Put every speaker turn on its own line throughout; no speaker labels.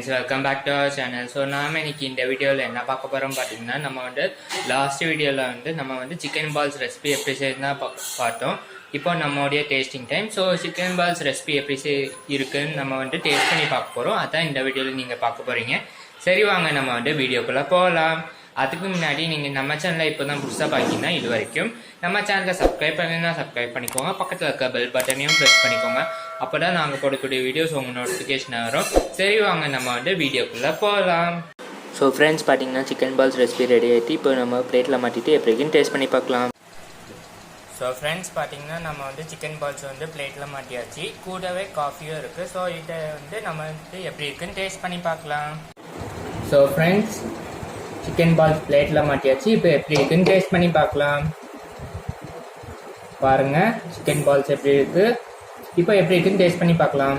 Friends, welcome back to our channel. So நாம் இன்னைக்கு இந்த வீடியோவில் என்ன பார்க்க போகிறோம் பார்த்தீங்கன்னா, நம்ம லாஸ்ட் வீடியோவில் நம்ம சிக்கன் பால்ஸ் ரெசிபி எப்படி செய்யணும் பார்த்தோம். இப்போ நம்மளுடைய tasting time. So chicken balls recipe எப்படி இருக்குன்னு நம்ம டேஸ்ட் பண்ணி பார்க்க போகிறோம். அதான் இந்த வீடியோவில் நீங்கள் பார்க்க போகிறீங்க. சரி, வாங்க நம்ம வீடியோக்குள்ளே போகலாம். அதுக்கு முன்னாடி நீங்கள் நம்ம சேனலில் இப்போ தான் புதுசாக பார்த்தீங்கன்னா, இது வரைக்கும் நம்ம சேனலை சப்ஸ்கிரைப் பண்ணினா சப்ஸ்கிரைப் பண்ணிக்கோங்க. பக்கத்தில் இருக்க பெல் பட்டனையும் ப்ரெஸ் பண்ணிக்கோங்க. அப்போ தான் நாங்கள் போடக்கூடிய வீடியோஸ் உங்கள் நோட்டிஃபிகேஷன் வரும். சரி, வாங்க நம்ம வீடியோக்குள்ளே போகலாம். ஸோ ஃப்ரெண்ட்ஸ், பார்த்தீங்கன்னா சிக்கன் பால்ஸ் ரெசிபி ரெடி ஆகிட்டு இப்போ நம்ம பிளேட்டில் மாட்டிட்டு எப்படின்னு டேஸ்ட் பண்ணி பார்க்கலாம். ஸோ ஃப்ரெண்ட்ஸ், பார்த்தீங்கன்னா நம்ம சிக்கன் பால்ஸ் பிளேட்டில் மாட்டியாச்சு. கூடவே காஃபியும் இருக்குது. ஸோ இதை நம்ம எப்படி இருக்குன்னு டேஸ்ட் பண்ணி பார்க்கலாம். ஸோ ஃப்ரெண்ட்ஸ், சிக்கன் பால்ஸ் பிளேட்டில் மாட்டியாச்சு. இப்போ எப்படி இருக்குன்னு டேஸ்ட் பண்ணி பார்க்கலாம். பாருங்கள், சிக்கன் பால்ஸ் எப்படி இருக்குது. இப்போ எப்படி இருக்குன்னு டேஸ்ட் பண்ணி பார்க்கலாம்.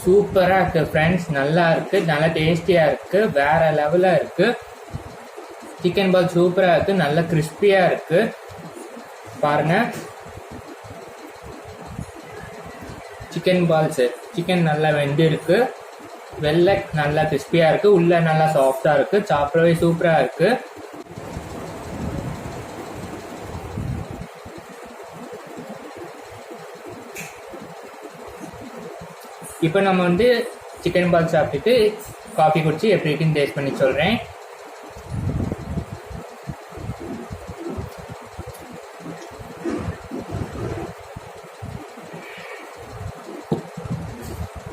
சூப்பராக இருக்குது ஃப்ரெண்ட்ஸ். நல்லா இருக்குது, நல்லா டேஸ்டியாக இருக்குது, வேறு லெவலாக இருக்குது. சிக்கன் பால் சூப்பராக இருக்குது, நல்லா கிறிஸ்பியாக இருக்குது. பாருங்கள், சிக்கன் பால்ஸு சிக்கன் நல்லா வெந்து இருக்கு. வெள்ளை நல்லா கிறிஸ்பியாக இருக்குது, உள்ளே நல்லா சாஃப்டாக இருக்குது, சாப்பிடவே சூப்பராக இருக்குது. இப்போ நம்ம சிக்கன் பால் சாப்பிட்டுட்டு காஃபி குடிச்சு எப்படி இருக்குன்னு டேஸ்ட் பண்ணி சொல்கிறேன்.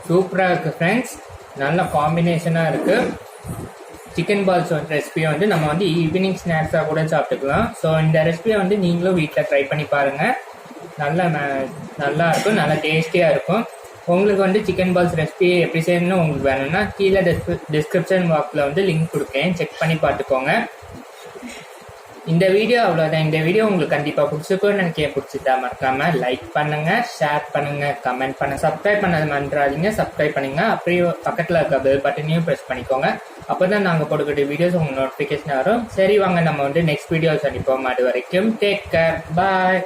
சூப்பராக இருக்குது ஃப்ரெண்ட்ஸ், நல்ல காம்பினேஷனாக இருக்குது. சிக்கன் பால்ஸ் ரெசிபியை நம்ம ஈவினிங் ஸ்நாக்ஸாக கூட சாப்பிட்டுக்கலாம். ஸோ இந்த ரெசிபியை நீங்களும் வீட்டில் ட்ரை பண்ணி பாருங்கள். நல்லா இருக்கும், நல்லா டேஸ்டியாக இருக்கும். உங்களுக்கு சிக்கன் பால்ஸ் ரெசிபி எப்படி செய்யணும்னு உங்களுக்கு வேணும்னா கீழே டிஸ்கிரிப்ஷன் பாக்ஸில் லிங்க் கொடுக்கேன், செக் பண்ணி பார்த்துக்கோங்க. இந்த வீடியோ அவ்வளோதான். இந்த வீடியோ உங்களுக்கு கண்டிப்பாக பிடிச்சிருக்கும்னு நினைக்கிறேன். பிடிச்சிட்டா மறக்காமல் லைக் பண்ணுங்கள், ஷேர் பண்ணுங்கள், கமெண்ட் பண்ணுங்கள், சப்ஸ்கிரைப் பண்ணது மறந்துடாதீங்க. சப்ஸ்கிரைப் பண்ணுங்கள். அப்படியே பக்கத்தில் இருக்க பெல் பட்டனையும் ப்ரெஸ் பண்ணிக்கோங்க. அப்போ தான் நாங்கள் போடக்கூடிய வீடியோஸ் உங்களுக்கு நோட்டிஃபிகேஷன் வரும். சரி, வாங்க நம்ம நெக்ஸ்ட் வீடியோ சந்திப்போம். அது வரைக்கும் டேக் கேர், பாய்.